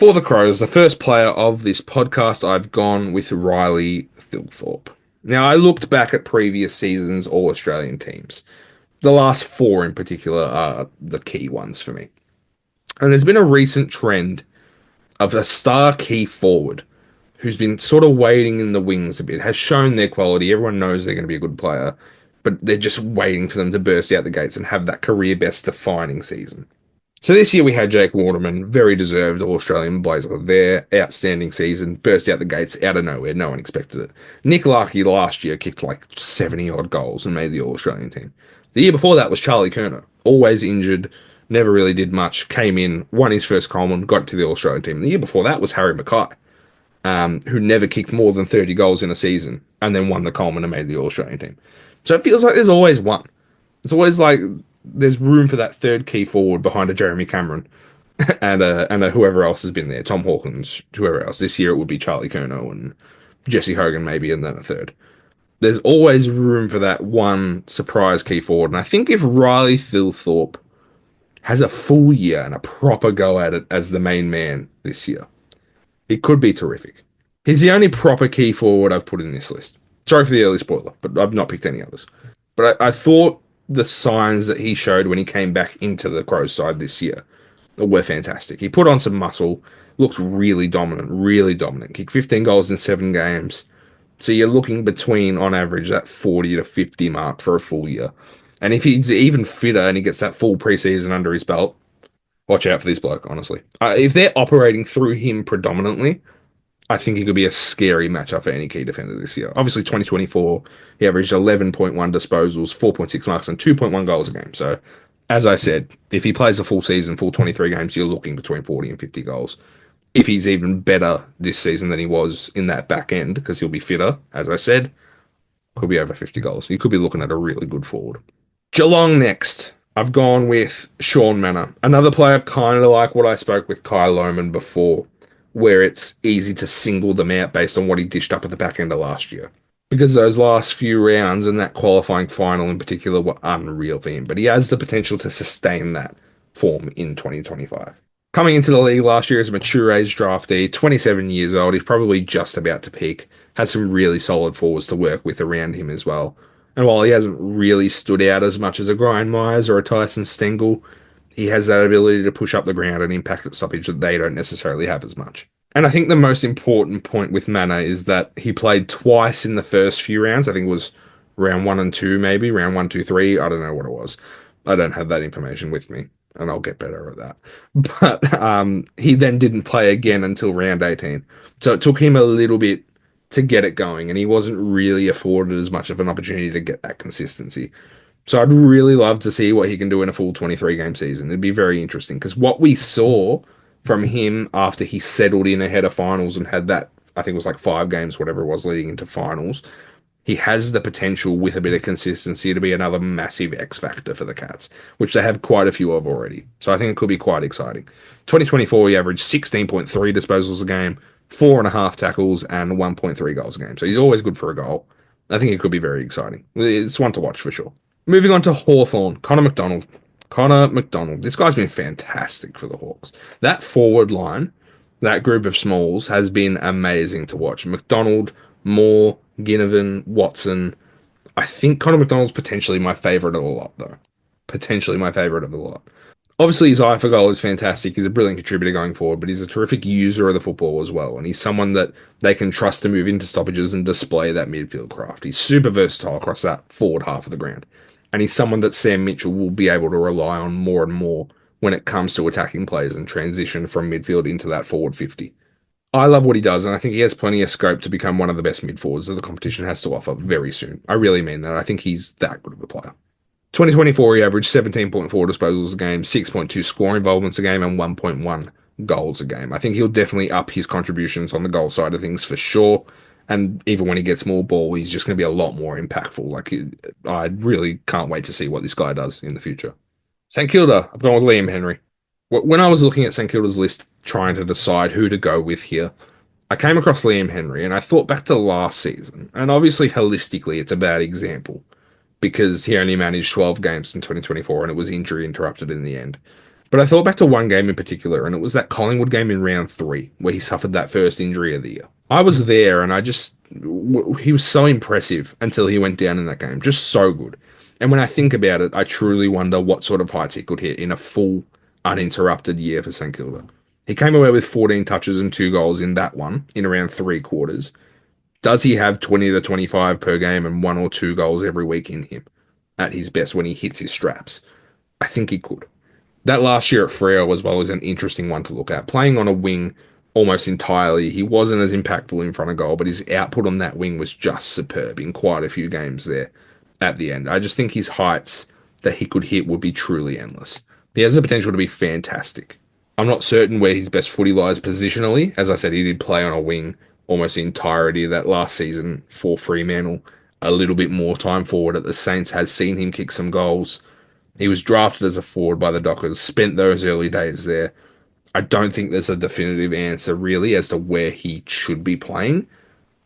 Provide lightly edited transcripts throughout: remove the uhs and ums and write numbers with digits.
For the Crows, the first player of this podcast, I've gone with Riley Thilthorpe. Now, I looked back at previous seasons' All Australian teams. The last four in particular are the key ones for me. And there's been a recent trend of a star key forward who's been sort of waiting in the wings a bit, has shown their quality. Everyone knows they're going to be a good player, but they're just waiting for them to burst out the gates and have that career best defining season. So this year we had Jake Waterman, very deserved All-Australian Blazer there, outstanding season, burst out the gates out of nowhere, no one expected it. Nick Larkey last year kicked like 70-odd goals and made the All-Australian team. The year before that was Charlie Curnow, always injured, never really did much, came in, won his first Coleman, got to the All-Australian team. The year before that was Harry Mackay, who never kicked more than 30 goals in a season, and then won the Coleman and made the All-Australian team. So it feels like there's always one. It's always like there's room for that third key forward behind a Jeremy Cameron and a whoever else has been there, Tom Hawkins, whoever else. This year it would be Charlie Curnow and Jesse Hogan maybe, and then a third. There's always room for that one surprise key forward, and I think if Riley Thilthorpe has a full year and a proper go at it as the main man this year, it could be terrific. He's the only proper key forward I've put in this list. Sorry for the early spoiler, but I've not picked any others. But I thought the signs that he showed when he came back into the Crows side this year were fantastic. He put on some muscle, looked really dominant, really dominant. Kicked 15 goals in 7 games. So you're looking between, on average, that 40 to 50 mark for a full year. And if he's even fitter and he gets that full preseason under his belt, watch out for this bloke, honestly. If they're operating through him predominantly, I think he could be a scary matchup for any key defender this year. Obviously, 2024, he averaged 11.1 disposals, 4.6 marks, and 2.1 goals a game. So, as I said, if he plays a full season, full 23 games, you're looking between 40 and 50 goals. If he's even better this season than he was in that back end, because he'll be fitter, as I said, could be over 50 goals. You could be looking at a really good forward. Geelong next. I've gone with Sean Manor. Another player kind of like what I spoke with Kai Lohman before, where it's easy to single them out based on what he dished up at the back end of last year. Because those last few rounds and that qualifying final in particular were unreal for him. But he has the potential to sustain that form in 2025. Coming into the league last year as a mature age draftee, 27 years old, he's probably just about to peak. Has some really solid forwards to work with around him as well. And while he hasn't really stood out as much as a Brian Myers or a Tyson Stengel, he has that ability to push up the ground and impact at stoppage that they don't necessarily have as much. And I think the most important point with Mana is that he played twice in the first few rounds. I think it was round 1 and 2, maybe round 1, 2, 3. I don't know what it was. I don't have that information with me, and I'll get better at that. But he then didn't play again until round 18. So it took him a little bit to get it going, and he wasn't really afforded as much of an opportunity to get that consistency. So I'd really love to see what he can do in a full 23 game season. It'd be very interesting because what we saw from him after he settled in ahead of finals and had that, I think it was like 5 games, whatever it was, leading into finals, he has the potential with a bit of consistency to be another massive X factor for the Cats, which they have quite a few of already. So I think it could be quite exciting. 2024, he averaged 16.3 disposals a game, 4.5 tackles, and 1.3 goals a game. So he's always good for a goal. I think it could be very exciting. It's one to watch for sure. Moving on to Hawthorn, Connor McDonald. Connor McDonald. This guy's been fantastic for the Hawks. That forward line, that group of smalls, has been amazing to watch. McDonald, Moore, Ginnivan, Watson. I think Connor McDonald's potentially my favourite of the lot, though. Potentially my favourite of the lot. Obviously, his eye for goal is fantastic. He's a brilliant contributor going forward, but he's a terrific user of the football as well. And he's someone that they can trust to move into stoppages and display that midfield craft. He's super versatile across that forward half of the ground. And he's someone that Sam Mitchell will be able to rely on more and more when it comes to attacking plays and transition from midfield into that forward 50. I love what he does, and I think he has plenty of scope to become one of the best mid forwards that the competition has to offer very soon. I really mean that. I think he's that good of a player. 2024, he averaged 17.4 disposals a game, 6.2 score involvements a game, and 1.1 goals a game. I think he'll definitely up his contributions on the goal side of things for sure. And even when he gets more ball, he's just going to be a lot more impactful. I really can't wait to see what this guy does in the future. St Kilda, I've gone with Liam Henry. When I was looking at St Kilda's list, trying to decide who to go with here, I came across Liam Henry, and I thought back to last season. And obviously, holistically, it's a bad example because he only managed 12 games in 2024, and it was injury interrupted in the end. But I thought back to one game in particular, and it was that Collingwood game in round three where he suffered that first injury of the year. I was there, and he was so impressive until he went down in that game. Just so good. And when I think about it, I truly wonder what sort of heights he could hit in a full, uninterrupted year for St Kilda. He came away with 14 touches and 2 goals in that one in around 3 quarters. Does he have 20 to 25 per game and 1 or 2 goals every week in him at his best when he hits his straps? I think he could. That last year at Freo as well is an interesting one to look at. Playing on a wing almost entirely, he wasn't as impactful in front of goal, but his output on that wing was just superb in quite a few games there at the end. I just think his heights that he could hit would be truly endless. He has the potential to be fantastic. I'm not certain where his best footy lies positionally. As I said, he did play on a wing almost the entirety of that last season for Fremantle. A little bit more time forward at the Saints has seen him kick some goals. He was drafted as a forward by the Dockers, spent those early days there. I don't think there's a definitive answer really as to where he should be playing.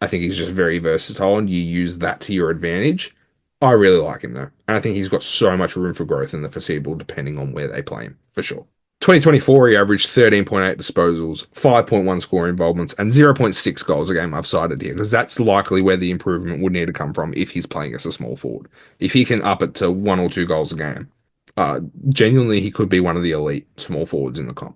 I think he's just very versatile and you use that to your advantage. I really like him though. And I think he's got so much room for growth in the foreseeable depending on where they play him, for sure. 2024, he averaged 13.8 disposals, 5.1 score involvements, and 0.6 goals a game I've cited here, because that's likely where the improvement would need to come from if he's playing as a small forward. If he can up it to 1 or 2 goals a game, genuinely, he could be one of the elite small forwards in the comp.